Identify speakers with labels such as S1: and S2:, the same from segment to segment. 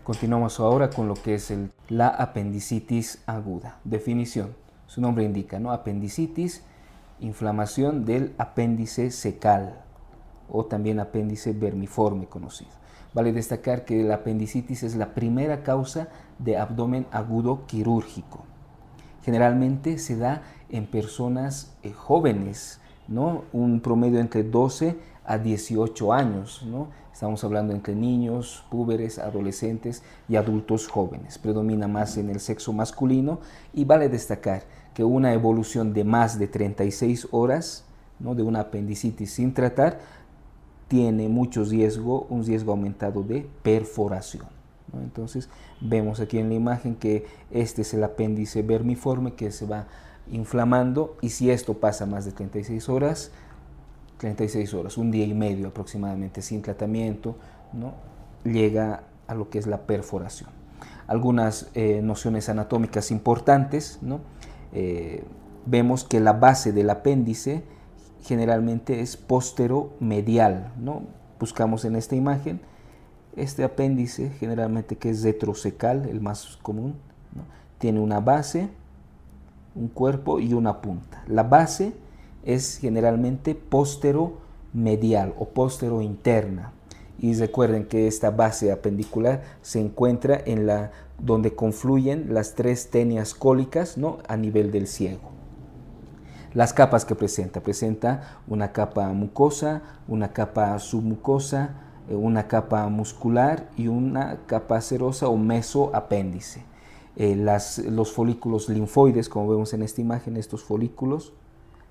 S1: Continuamos ahora con lo que es la apendicitis aguda. Definición, su nombre indica, ¿no? Apendicitis, inflamación del apéndice secal o también apéndice vermiforme conocido. Vale destacar que la apendicitis es la primera causa de abdomen agudo quirúrgico. Generalmente se da en personas jóvenes, ¿no? Un promedio entre 12 a 18 años, ¿no? Estamos hablando entre niños, púberes, adolescentes y adultos jóvenes. Predomina más en el sexo masculino y vale destacar que una evolución de más de 36 horas, ¿no? De una apendicitis sin tratar tiene mucho riesgo, un riesgo aumentado de perforación, ¿no? Entonces vemos aquí en la imagen que este es el apéndice vermiforme que se va inflamando, y si esto pasa más de 36 horas, un día y medio aproximadamente sin tratamiento, ¿no? Llega a lo que es la perforación. Algunas nociones anatómicas importantes, ¿no? Vemos que la base del apéndice generalmente es posteromedial, ¿no? Buscamos en esta imagen este apéndice, generalmente que es retrocecal, el más común, ¿no? Tiene una base, un cuerpo y una punta. La base es generalmente posteromedial o posterointerna. Y recuerden que esta base apendicular se encuentra en donde confluyen las tres tenias cólicas, ¿no? A nivel del ciego. Las capas que presenta una capa mucosa, una capa submucosa, una capa muscular y una capa serosa o mesoapéndice. Los folículos linfoides, como vemos en esta imagen, estos folículos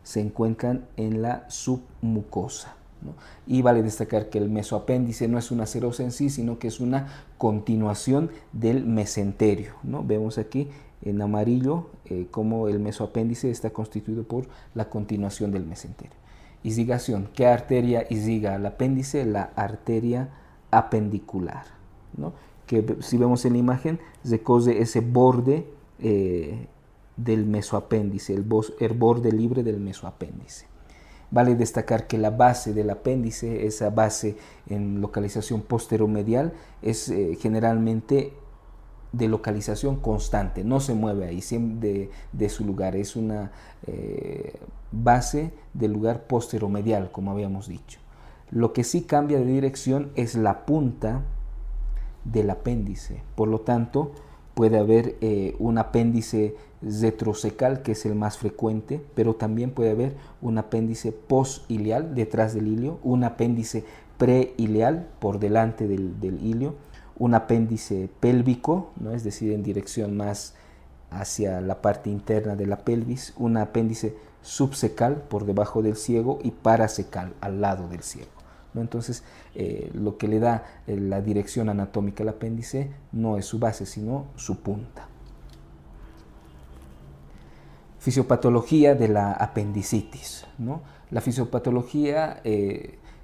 S1: se encuentran en la submucosa, ¿no? Y vale destacar que el mesoapéndice no es una serosa en sí, sino que es una continuación del mesenterio, ¿no? Vemos aquí en amarillo cómo el mesoapéndice está constituido por la continuación del mesenterio. Irrigación. ¿Qué arteria irriga al apéndice? La arteria apendicular, ¿no? Que si vemos en la imagen, recorre ese borde del mesoapéndice, el borde libre del mesoapéndice. Vale destacar que la base del apéndice, esa base en localización posteromedial, es generalmente de localización constante, no se mueve ahí de su lugar, es una base del lugar posteromedial, como habíamos dicho. Lo que sí cambia de dirección es la punta del apéndice, por lo tanto puede haber un apéndice retrocecal, que es el más frecuente, pero también puede haber un apéndice postilial detrás del ilio, un apéndice preilial por delante del ilio, un apéndice pélvico, ¿no? Es decir, en dirección más hacia la parte interna de la pelvis, un apéndice subsecal por debajo del ciego y parasecal al lado del ciego, ¿no? Entonces, lo que le da la dirección anatómica al apéndice no es su base, sino su punta. Fisiopatología de la apendicitis, ¿no? La fisiopatología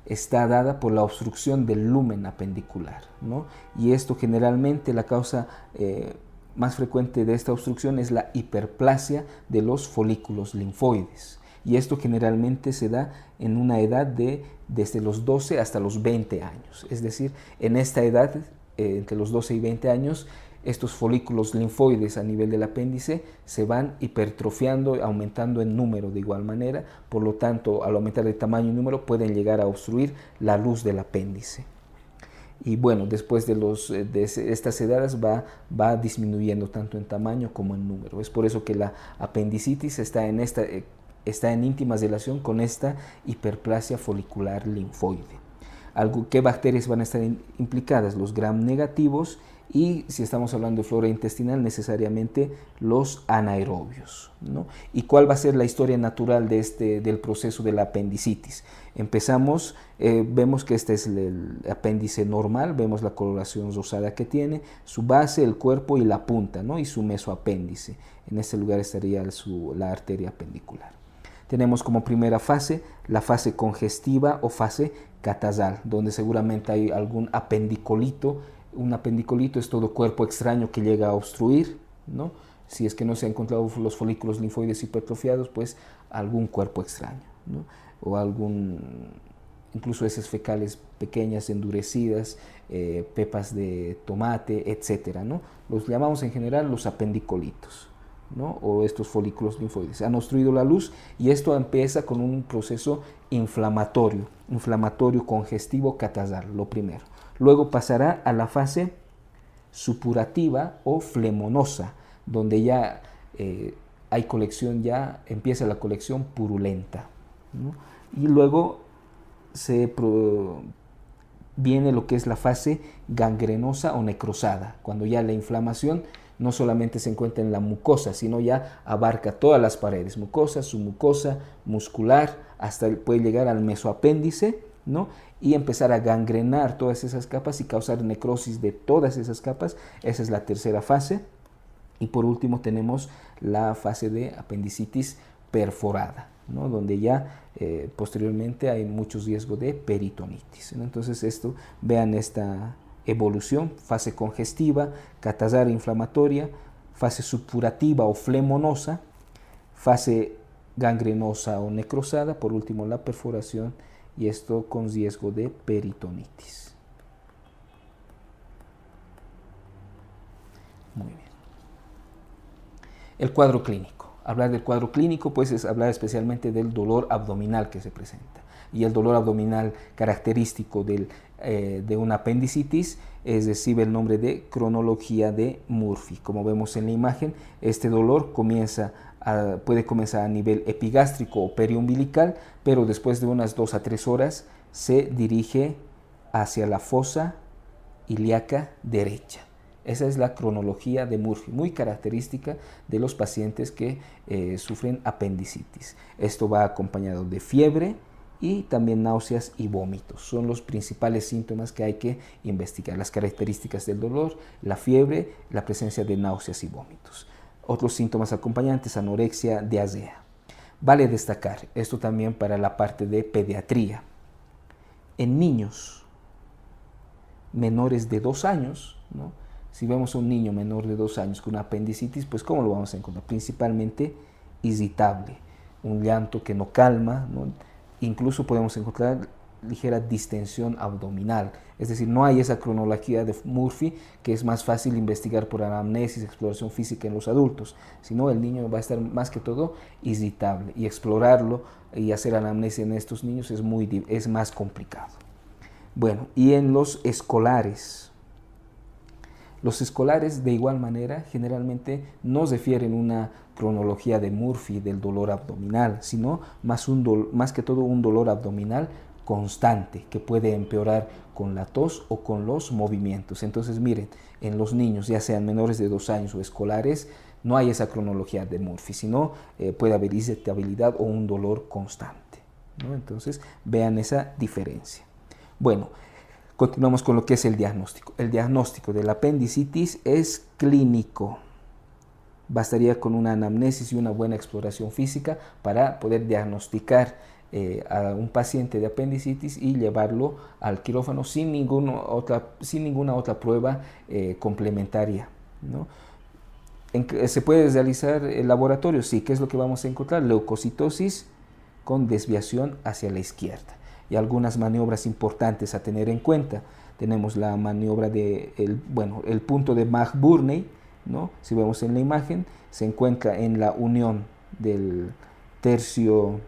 S1: está dada por la obstrucción del lumen apendicular, ¿no? Y esto generalmente, la causa más frecuente de esta obstrucción es la hiperplasia de los folículos linfoides. Y esto generalmente se da en una edad desde los 12 hasta los 20 años. Es decir, en esta edad, entre los 12 y 20 años, estos folículos linfoides a nivel del apéndice se van hipertrofiando, aumentando en número de igual manera. Por lo tanto, al aumentar de tamaño y número, pueden llegar a obstruir la luz del apéndice. Y bueno, después de estas edades va disminuyendo tanto en tamaño como en número. Es por eso que la apendicitis está en íntima relación con esta hiperplasia folicular linfoide. ¿Qué bacterias van a estar implicadas? Los gram negativos, y si estamos hablando de flora intestinal, necesariamente los anaerobios, ¿no? ¿Y cuál va a ser la historia natural del proceso de la apendicitis? Empezamos, vemos que este es el apéndice normal, vemos la coloración rosada que tiene, su base, el cuerpo y la punta, ¿no? Y su mesoapéndice. En este lugar estaría la arteria apendicular. Tenemos como primera fase la fase congestiva o fase catasal, donde seguramente hay algún apendicolito. Un apendicolito es todo cuerpo extraño que llega a obstruir, ¿no? Si es que no se han encontrado los folículos linfoides hipertrofiados, pues algún cuerpo extraño, ¿no? O algún incluso heces fecales pequeñas, endurecidas, pepas de tomate, etcétera, ¿no? Los llamamos en general los apendicolitos, ¿no? O estos folículos linfoides. Han obstruido la luz y esto empieza con un proceso inflamatorio congestivo catasal, lo primero. Luego pasará a la fase supurativa o flemonosa, donde ya hay colección, ya empieza la colección purulenta, ¿no? Y luego viene lo que es la fase gangrenosa o necrosada, cuando ya la inflamación no solamente se encuentra en la mucosa, sino ya abarca todas las paredes, mucosa, submucosa, muscular, hasta puede llegar al mesoapéndice, ¿no? Y empezar a gangrenar todas esas capas y causar necrosis de todas esas capas. Esa es la tercera fase. Y por último tenemos la fase de apendicitis perforada, ¿no? Donde ya posteriormente hay mucho riesgo de peritonitis, ¿no? Entonces vean esta evolución: fase congestiva, catasal inflamatoria, fase supurativa o flemonosa, fase gangrenosa o necrosada, por último la perforación, y esto con riesgo de peritonitis. Muy bien. El cuadro clínico. Hablar del cuadro clínico pues es hablar especialmente del dolor abdominal que se presenta. Y el dolor abdominal característico de una apendicitis recibe el nombre de cronología de Murphy. Como vemos en la imagen, este dolor puede comenzar a nivel epigástrico o periumbilical, pero después de unas 2 a 3 horas se dirige hacia la fosa ilíaca derecha. Esa es la cronología de Murphy, muy característica de los pacientes que sufren apendicitis. Esto va acompañado de fiebre y también náuseas y vómitos. Son los principales síntomas que hay que investigar: las características del dolor, la fiebre, la presencia de náuseas y vómitos. Otros síntomas acompañantes: anorexia, diarrea. Vale destacar esto también para la parte de pediatría. En niños menores de 2 años, ¿no? Si vemos a un niño menor de 2 años con una apendicitis, pues ¿cómo lo vamos a encontrar? Principalmente irritable, un llanto que no calma, ¿no? Incluso podemos encontrar ligera distensión abdominal, es decir, no hay esa cronología de Murphy que es más fácil investigar por anamnesis, exploración física en los adultos, sino el niño va a estar más que todo irritable, y explorarlo y hacer anamnesis en estos niños es más complicado. Bueno, y en los escolares de igual manera generalmente no refieren una cronología de Murphy del dolor abdominal, sino más que todo un dolor abdominal constante que puede empeorar con la tos o con los movimientos. Entonces miren, en los niños, ya sean menores de 2 años o escolares, no hay esa cronología de Murphy, sino puede haber irritabilidad o un dolor constante, ¿no? Entonces vean esa diferencia. Bueno, continuamos con lo que es el diagnóstico. El diagnóstico de la apendicitis es clínico. Bastaría con una anamnesis y una buena exploración física para poder diagnosticar a un paciente de apendicitis y llevarlo al quirófano sin ninguna otra prueba complementaria, ¿no? ¿Se puede realizar el laboratorio? Sí. ¿Qué es lo que vamos a encontrar? Leucocitosis con desviación hacia la izquierda. Y algunas maniobras importantes a tener en cuenta. Tenemos la maniobra el punto de McBurney, ¿no? Si vemos en la imagen, se encuentra en la unión del tercio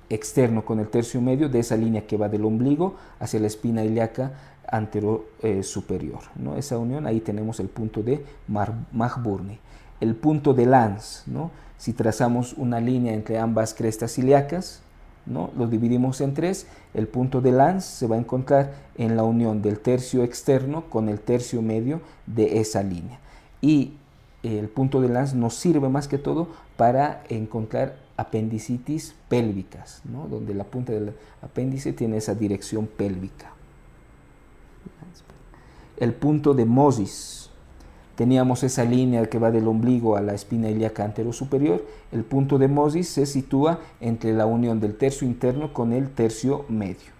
S1: externo con el tercio medio de esa línea que va del ombligo hacia la espina ilíaca antero superior, ¿no? Esa unión, ahí tenemos el punto de McBurney. El punto de Lanz, ¿no? Si trazamos una línea entre ambas crestas ilíacas, ¿no? Lo dividimos en 3, el punto de Lanz se va a encontrar en la unión del tercio externo con el tercio medio de esa línea. Y el punto de Lanz nos sirve más que todo para encontrar apendicitis pélvicas, ¿no? Donde la punta del apéndice tiene esa dirección pélvica. El punto de Moses, teníamos esa línea que va del ombligo a la espina ilíaca anterosuperior. El punto de Moses se sitúa entre la unión del tercio interno con el tercio medio,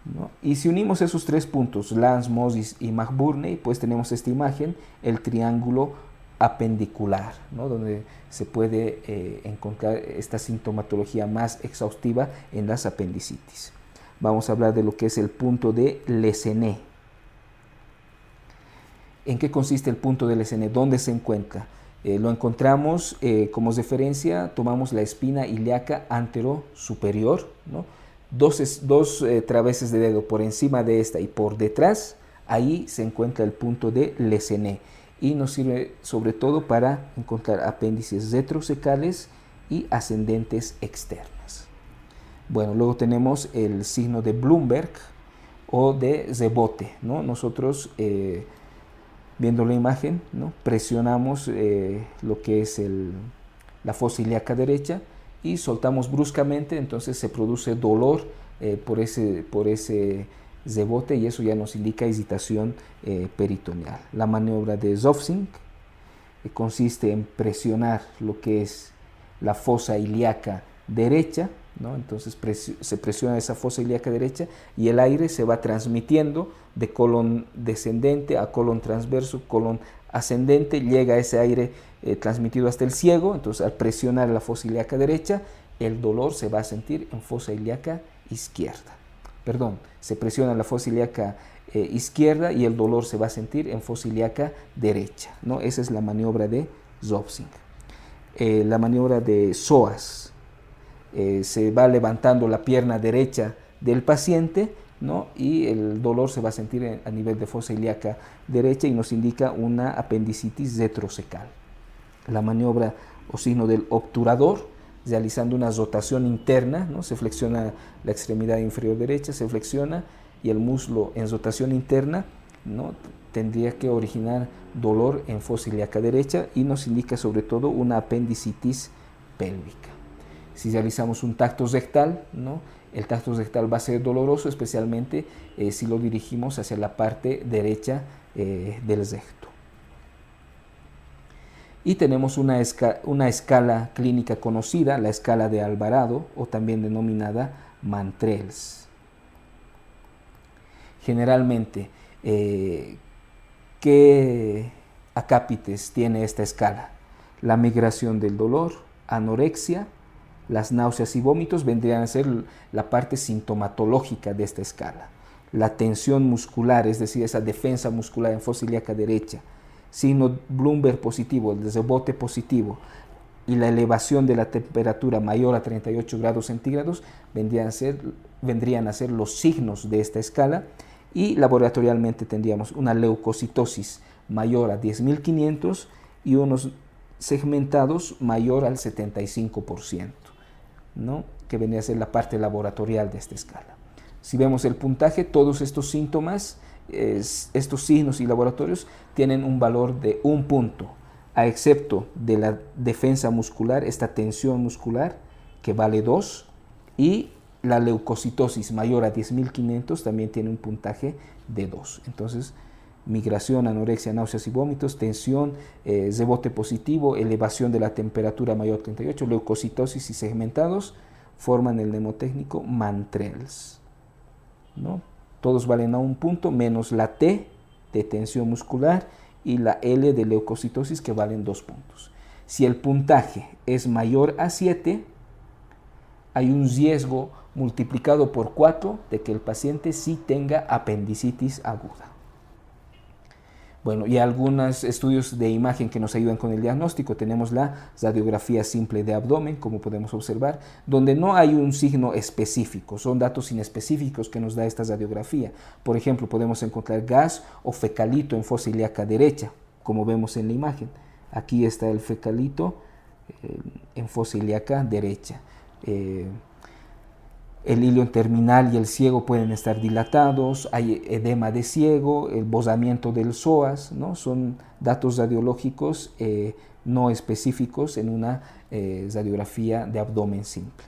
S1: ¿no? Y si unimos esos 3 puntos, Lanz, Moses y McBurney, pues tenemos esta imagen, el triángulo apendicular, ¿no? Donde se puede encontrar esta sintomatología más exhaustiva en las apendicitis. vamos a hablar de lo que es el punto de Lesené. ¿En qué consiste el punto de Lesené? ¿Dónde se encuentra? Lo encontramos como referencia, tomamos la espina ilíaca antero-superior, ¿no? Dos traveses de dedo por encima de esta y por detrás, ahí se encuentra el punto de Lesené y nos sirve sobre todo para encontrar apéndices retrosecales y ascendentes externas. Bueno, luego tenemos el signo de Blumberg o de rebote, ¿no? Nosotros viendo la imagen, ¿no? Presionamos lo que es la fosa ilíaca derecha y soltamos bruscamente, entonces se produce dolor por ese rebote y eso ya nos indica excitación peritoneal. La maniobra de Zofsing consiste en presionar lo que es la fosa ilíaca derecha, ¿no? Entonces se presiona esa fosa ilíaca derecha y el aire se va transmitiendo de colon descendente a colon transverso, colon ascendente, llega ese aire transmitido hasta el ciego. Entonces al presionar la fosa ilíaca derecha, el dolor se va a sentir en fosa ilíaca izquierda. Perdón, se presiona la fosa ilíaca izquierda y el dolor se va a sentir en fosa ilíaca derecha, ¿no? Esa es la maniobra de Zofsing. La maniobra de Psoas, se va levantando la pierna derecha del paciente, ¿no? Y el dolor se va a sentir a nivel de fosa ilíaca derecha y nos indica una apendicitis retrocecal. La maniobra o signo del obturador, realizando una rotación interna, ¿no? Se flexiona la extremidad inferior derecha, se flexiona y el muslo en rotación interna, ¿no? Tendría que originar dolor en fosa ilíaca derecha y nos indica sobre todo una apendicitis pélvica. Si realizamos un tacto rectal, ¿no? El tacto rectal va a ser doloroso, especialmente si lo dirigimos hacia la parte derecha del recto. Y tenemos una escala clínica conocida, la escala de Alvarado, o también denominada Mantrels. Generalmente, ¿qué acápites tiene esta escala? La migración del dolor, anorexia, las náuseas y vómitos vendrían a ser la parte sintomatológica de esta escala. La tensión muscular, es decir, esa defensa muscular en fosa ilíaca derecha, signo Blumberg positivo, el rebote positivo y la elevación de la temperatura mayor a 38 grados centígrados vendrían a ser los signos de esta escala y laboratorialmente tendríamos una leucocitosis mayor a 10.500 y unos segmentados mayor al 75%, ¿no? Que vendría a ser la parte laboratorial de esta escala. Si vemos el puntaje, todos estos síntomas, estos signos y laboratorios tienen un valor de 1 punto, a excepto de la defensa muscular, esta tensión muscular que vale 2, y la leucocitosis mayor a 10.500 también tiene un puntaje de 2. Entonces, migración, anorexia, náuseas y vómitos, tensión, rebote positivo, elevación de la temperatura mayor a 38, leucocitosis y segmentados forman el mnemotécnico Mantrels, ¿no? Todos valen a 1 punto, menos la T de tensión muscular y la L de leucocitosis que valen 2 puntos. Si el puntaje es mayor a 7, hay un riesgo multiplicado por 4 de que el paciente sí tenga apendicitis aguda. Bueno, y algunos estudios de imagen que nos ayudan con el diagnóstico. Tenemos la radiografía simple de abdomen, como podemos observar, donde no hay un signo específico, son datos inespecíficos que nos da esta radiografía. Por ejemplo, podemos encontrar gas o fecalito en fosa ilíaca derecha, como vemos en la imagen. Aquí está el fecalito en fosa ilíaca derecha. El ilion terminal y el ciego pueden estar dilatados, hay edema de ciego, el bosamiento del psoas, ¿no? Son datos radiológicos no específicos en una radiografía de abdomen simple.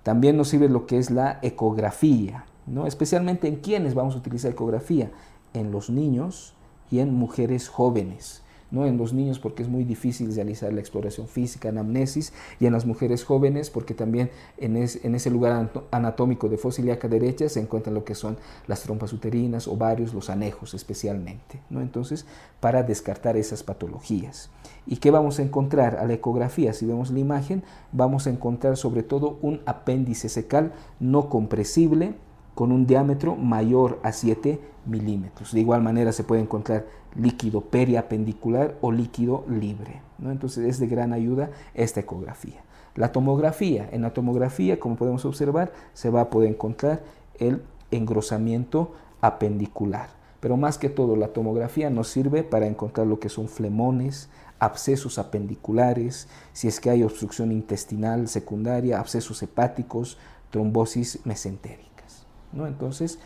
S1: También nos sirve lo que es la ecografía, ¿no? Especialmente en quienes vamos a utilizar ecografía, en los niños y en mujeres jóvenes. ¿No? En los niños porque es muy difícil realizar la exploración física, anamnesis, y en las mujeres jóvenes porque también en ese lugar anatómico de fosa ilíaca derecha se encuentran lo que son las trompas uterinas, ovarios, los anejos especialmente, ¿no? Entonces, para descartar esas patologías. ¿Y qué vamos a encontrar a la ecografía? Si vemos la imagen, vamos a encontrar sobre todo un apéndice secal no compresible con un diámetro mayor a 7 milímetros. De igual manera se puede encontrar líquido periapendicular o líquido libre, ¿no? Entonces es de gran ayuda esta ecografía. La tomografía, en la tomografía, como podemos observar, se va a poder encontrar el engrosamiento apendicular. Pero más que todo, la tomografía nos sirve para encontrar lo que son flemones, abscesos apendiculares, si es que hay obstrucción intestinal secundaria, abscesos hepáticos, trombosis mesentéricas, ¿no? Entonces,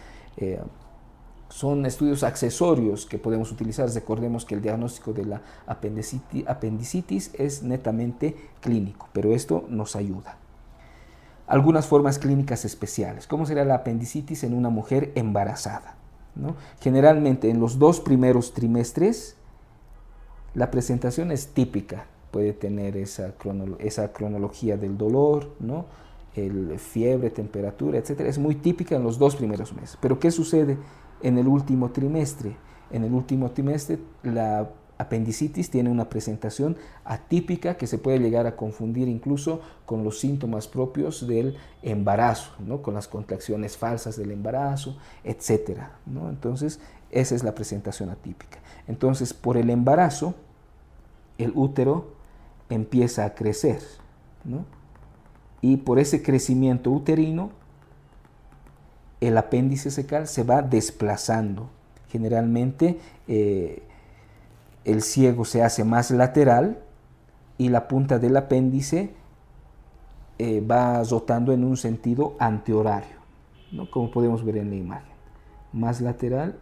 S1: son estudios accesorios que podemos utilizar. Recordemos que el diagnóstico de la apendicitis es netamente clínico, pero esto nos ayuda. Algunas formas clínicas especiales. ¿Cómo será la apendicitis en una mujer embarazada, ¿no? Generalmente en los 2 primeros trimestres la presentación es típica. Puede tener esa cronología del dolor, ¿no? Fiebre, temperatura, etc. Es muy típica en los 2 primeros meses. Pero ¿qué sucede en el último trimestre? En el último trimestre la apendicitis tiene una presentación atípica que se puede llegar a confundir incluso con los síntomas propios del embarazo, ¿no? Con las contracciones falsas del embarazo, etc., ¿no? Entonces, esa es la presentación atípica. Entonces, por el embarazo, el útero empieza a crecer, ¿no? Y por ese crecimiento uterino, el apéndice secal se va desplazando. Generalmente, el ciego se hace más lateral y la punta del apéndice va rotando en un sentido antihorario, ¿no? Como podemos ver en la imagen. Más lateral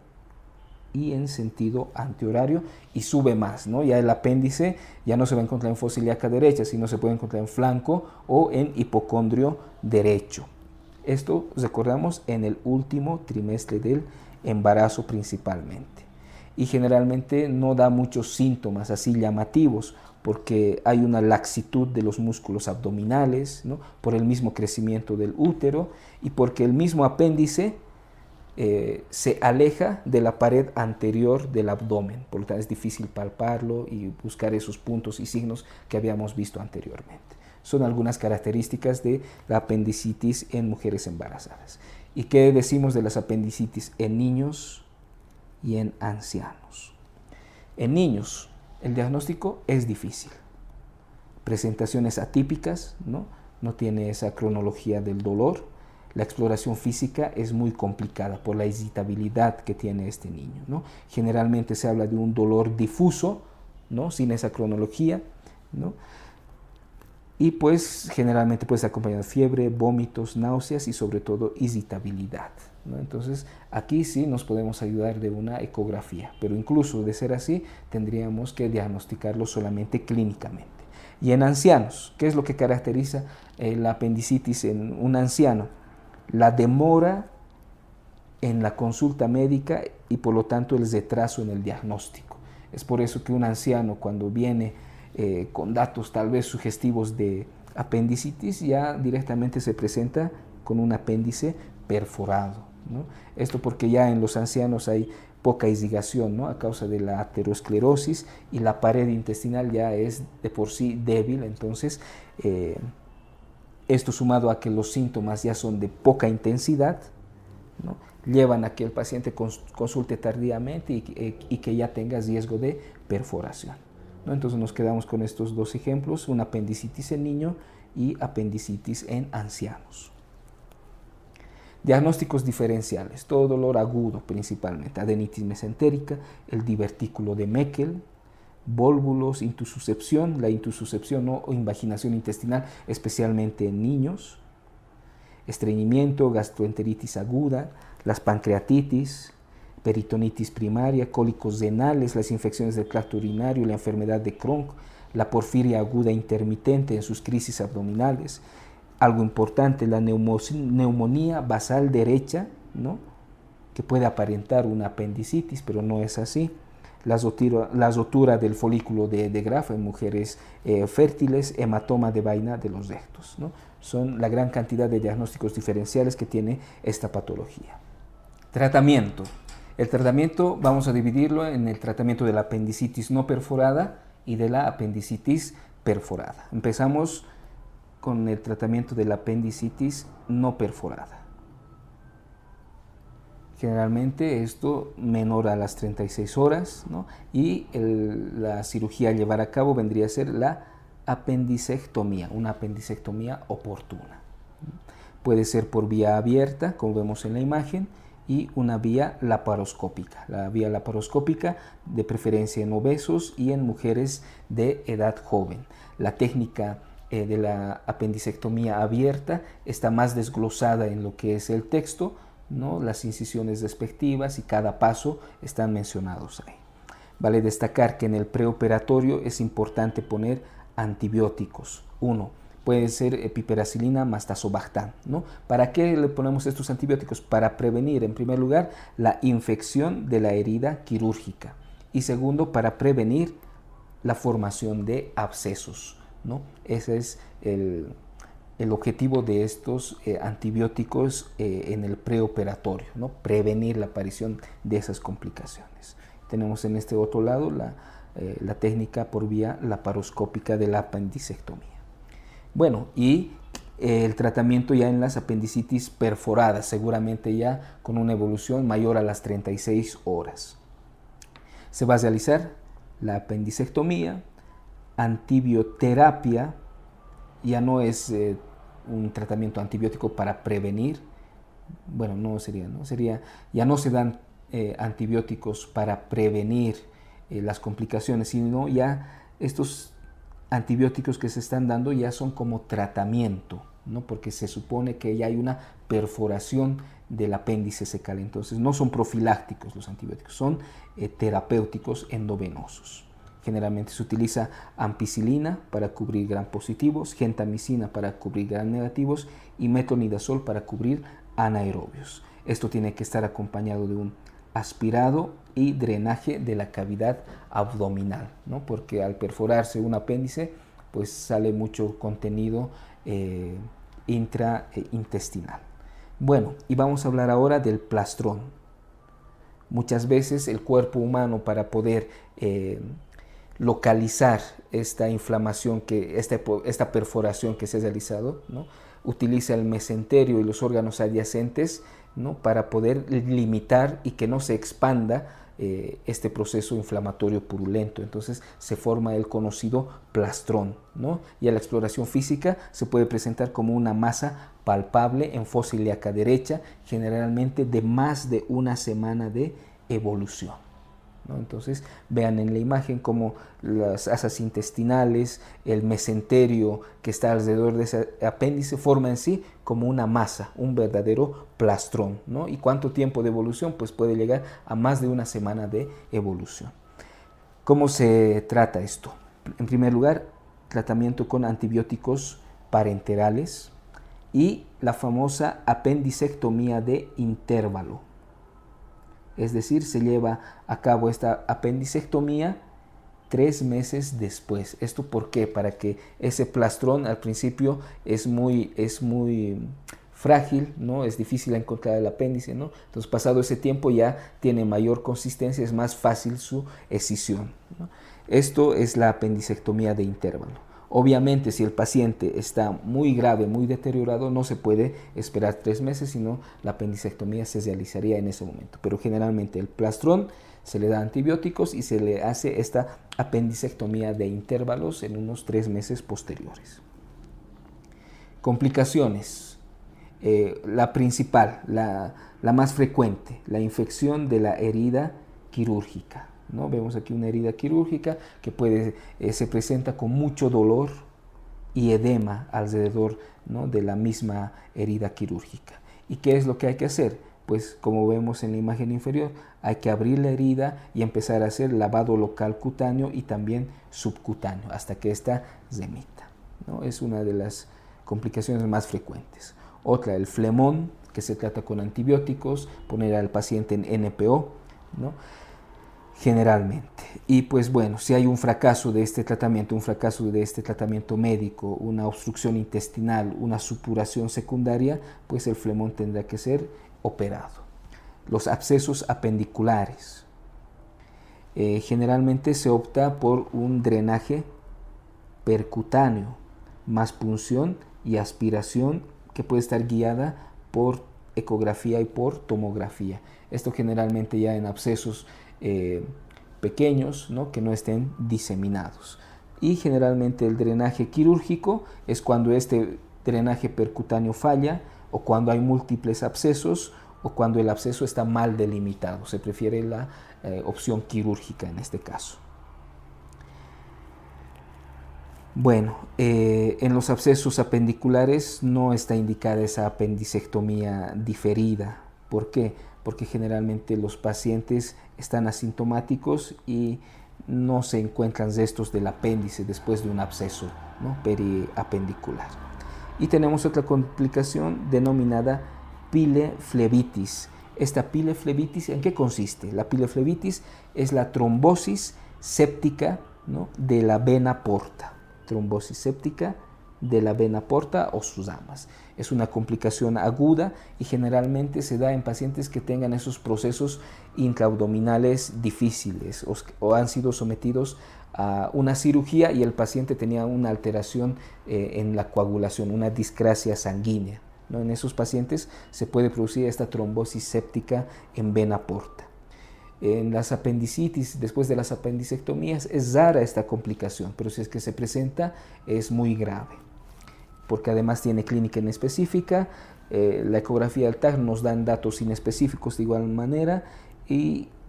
S1: y en sentido antihorario, y sube más, ¿no? Ya el apéndice ya no se va a encontrar en fosa ilíaca derecha, sino se puede encontrar en flanco o en hipocondrio derecho. Esto recordamos en el último trimestre del embarazo principalmente. Y generalmente no da muchos síntomas así llamativos, porque hay una laxitud de los músculos abdominales, ¿no? Por el mismo crecimiento del útero y porque el mismo apéndice se aleja de la pared anterior del abdomen. Por lo tanto es difícil palparlo y buscar esos puntos y signos que habíamos visto anteriormente. Son algunas características de la apendicitis en mujeres embarazadas. ¿Y qué decimos de las apendicitis en niños y en ancianos? En niños, el diagnóstico es difícil. Presentaciones atípicas, ¿no? No tiene esa cronología del dolor. La exploración física es muy complicada por la excitabilidad que tiene este niño, ¿no? Generalmente se habla de un dolor difuso, ¿no? Sin esa cronología, ¿no? Y pues generalmente puede estar acompañado de fiebre, vómitos, náuseas y sobre todo excitabilidad, ¿no? Entonces aquí sí nos podemos ayudar de una ecografía, pero incluso de ser así tendríamos que diagnosticarlo solamente clínicamente. Y en ancianos, ¿qué es lo que caracteriza la apendicitis en un anciano? La demora en la consulta médica y por lo tanto el retraso en el diagnóstico. Es por eso que un anciano cuando viene con datos tal vez sugestivos de apendicitis ya directamente se presenta con un apéndice perforado, ¿no? Esto porque ya en los ancianos hay poca irrigación, ¿no? A causa de la aterosclerosis y la pared intestinal ya es de por sí débil, entonces esto sumado a que los síntomas ya son de poca intensidad, ¿no? Llevan a que el paciente consulte tardíamente y que ya tenga riesgo de perforación, ¿no? Entonces nos quedamos con estos 2 ejemplos, una apendicitis en niño y apendicitis en ancianos. Diagnósticos diferenciales, todo dolor agudo principalmente, adenitis mesentérica, el divertículo de Meckel, vólvulos, intususcepción, la intususcepción o invaginación intestinal, especialmente en niños, estreñimiento, gastroenteritis aguda, las pancreatitis, peritonitis primaria, cólicos renales, las infecciones del tracto urinario, la enfermedad de Crohn, la porfiria aguda intermitente en sus crisis abdominales. Algo importante, la neumonía basal derecha, ¿no? Que puede aparentar una apendicitis, pero no es así. La rotura del folículo de Graf en mujeres fértiles, hematoma de vaina de los rectos, ¿no? Son la gran cantidad de diagnósticos diferenciales que tiene esta patología. Tratamiento. El tratamiento vamos a dividirlo en el tratamiento de la apendicitis no perforada y de la apendicitis perforada. Empezamos con el tratamiento de la apendicitis no perforada. Generalmente esto menor a las 36 horas, ¿no? Y la cirugía a llevar a cabo vendría a ser la apendicectomía, una apendicectomía oportuna. Puede ser por vía abierta, como vemos en la imagen, y una vía laparoscópica. La vía laparoscópica de preferencia en obesos y en mujeres de edad joven. La técnica de la apendicectomía abierta está más desglosada en lo que es el texto, ¿no? Las incisiones respectivas y cada paso están mencionados ahí. Vale destacar que en el preoperatorio es importante poner antibióticos. Uno, puede ser piperacilina más tazobactam, ¿no? ¿Para qué le ponemos estos antibióticos? Para prevenir, en primer lugar, la infección de la herida quirúrgica y segundo, para prevenir la formación de abscesos, ¿no? Ese es el objetivo de estos antibióticos en el preoperatorio, ¿no? Prevenir la aparición de esas complicaciones. Tenemos en este otro lado la técnica por vía laparoscópica de la apendicectomía. Bueno, y el tratamiento ya en las apendicitis perforadas, seguramente ya con una evolución mayor a las 36 horas. Se va a realizar la apendicectomía, antibioterapia, ya no es un tratamiento antibiótico para prevenir, bueno, ya no se dan antibióticos para prevenir las complicaciones, sino ya estos antibióticos que se están dando ya son como tratamiento, ¿no? Porque se supone que ya hay una perforación del apéndice secal, entonces no son profilácticos los antibióticos, son terapéuticos endovenosos. Generalmente se utiliza ampicilina para cubrir gram positivos, gentamicina para cubrir gram negativos y metronidazol para cubrir anaerobios. Esto tiene que estar acompañado de un aspirado y drenaje de la cavidad abdominal, ¿no? Porque al perforarse un apéndice, pues sale mucho contenido intraintestinal. Bueno, y vamos a hablar ahora del plastrón. Muchas veces el cuerpo humano, para poder localizar esta inflamación, esta perforación que se ha realizado, ¿no? Utiliza el mesenterio y los órganos adyacentes, ¿no? Para poder limitar y que no se expanda este proceso inflamatorio purulento. Entonces se forma el conocido plastrón, ¿no? Y a la exploración física se puede presentar como una masa palpable en fosa ilíaca derecha, generalmente de más de una semana de evolución, ¿no? Entonces vean en la imagen como las asas intestinales, el mesenterio que está alrededor de ese apéndice forma en sí como una masa, un verdadero plastrón, ¿no? ¿Y cuánto tiempo de evolución? Pues puede llegar a más de una semana de evolución. ¿Cómo se trata esto? En primer lugar, tratamiento con antibióticos parenterales y la famosa apendicectomía de intervalo. Es decir, se lleva a cabo esta apendicectomía 3 meses después. ¿Esto por qué? Para que ese plastrón al principio es muy frágil, ¿no? Es difícil encontrar el apéndice, ¿no? Entonces, pasado ese tiempo ya tiene mayor consistencia, es más fácil su escisión, ¿no? Esto es la apendicectomía de intervalo. Obviamente, si el paciente está muy grave, muy deteriorado, no se puede esperar 3 meses, sino la apendicectomía se realizaría en ese momento. Pero generalmente el plastrón se le da antibióticos y se le hace esta apendicectomía de intervalos en unos 3 meses posteriores. Complicaciones. La principal, la más frecuente, la infección de la herida quirúrgica, ¿no? Vemos aquí una herida quirúrgica que se presenta con mucho dolor y edema alrededor, ¿no? De la misma herida quirúrgica. ¿Y qué es lo que hay que hacer? Pues como vemos en la imagen inferior, hay que abrir la herida y empezar a hacer lavado local cutáneo y también subcutáneo hasta que ésta remita, ¿no? Es una de las complicaciones más frecuentes. Otra, el flemón, que se trata con antibióticos, poner al paciente en NPO, ¿no? Generalmente. Y pues bueno, si hay un fracaso de este tratamiento médico, una obstrucción intestinal, una supuración secundaria, pues el flemón tendrá que ser operado. Los abscesos apendiculares. Generalmente se opta por un drenaje percutáneo, más punción y aspiración que puede estar guiada por ecografía y por tomografía. Esto generalmente ya en abscesos pequeños, ¿no?, que no estén diseminados. Y generalmente el drenaje quirúrgico es cuando este drenaje percutáneo falla, o cuando hay múltiples abscesos, o cuando el absceso está mal delimitado. Se prefiere la opción quirúrgica en este caso. Bueno, en los abscesos apendiculares no está indicada esa apendicectomía diferida. ¿Por qué? Porque generalmente los pacientes están asintomáticos y no se encuentran restos del apéndice después de un absceso, ¿no?, periapendicular. Y tenemos otra complicación denominada pileflebitis. Esta pileflebitis, ¿en qué consiste? La pileflebitis es la trombosis séptica, ¿no?, de la vena porta. Trombosis séptica de la vena porta o sus ramas. Es una complicación aguda y generalmente se da en pacientes que tengan esos procesos intraabdominales difíciles o han sido sometidos a una cirugía y el paciente tenía una alteración en la coagulación, una discrasia sanguínea, ¿no? En esos pacientes se puede producir esta trombosis séptica en vena porta. En las apendicitis, después de las apendicectomías, es rara esta complicación, pero si es que se presenta es muy grave, porque además tiene clínica inespecífica. La ecografía del TAC nos dan datos inespecíficos de igual manera,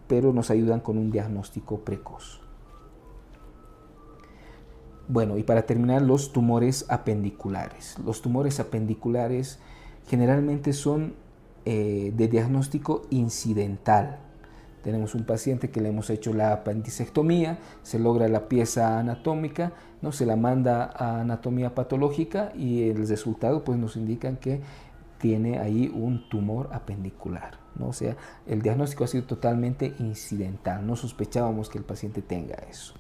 S1: pero nos ayudan con un diagnóstico precoz. Bueno, y para terminar, los tumores apendiculares. Los tumores apendiculares generalmente son de diagnóstico incidental. Tenemos un paciente que le hemos hecho la apendicectomía, se logra la pieza anatómica, ¿no?, se la manda a anatomía patológica y el resultado pues, nos indican que tiene ahí un tumor apendicular, ¿no? O sea, el diagnóstico ha sido totalmente incidental, no sospechábamos que el paciente tenga eso,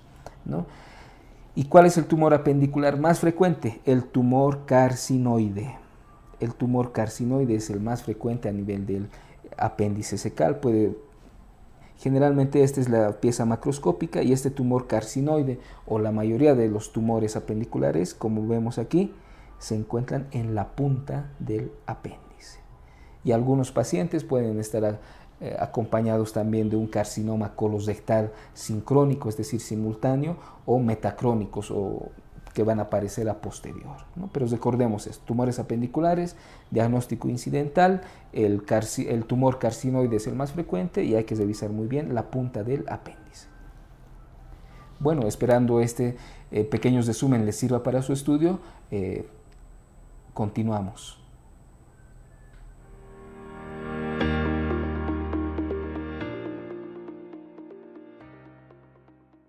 S1: ¿no? ¿Y cuál es el tumor apendicular más frecuente? El tumor carcinoide. El tumor carcinoide es el más frecuente a nivel del apéndice secal. Generalmente esta es la pieza macroscópica y este tumor carcinoide o la mayoría de los tumores apendiculares, como vemos aquí, se encuentran en la punta del apéndice. Y algunos pacientes pueden estar acompañados también de un carcinoma colosrectal sincrónico, es decir, simultáneo, o metacrónicos, o que van a aparecer a posterior, ¿no? Pero recordemos esto: tumores apendiculares, diagnóstico incidental, el tumor carcinoide es el más frecuente y hay que revisar muy bien la punta del apéndice. Bueno, esperando este pequeño resumen les sirva para su estudio, continuamos.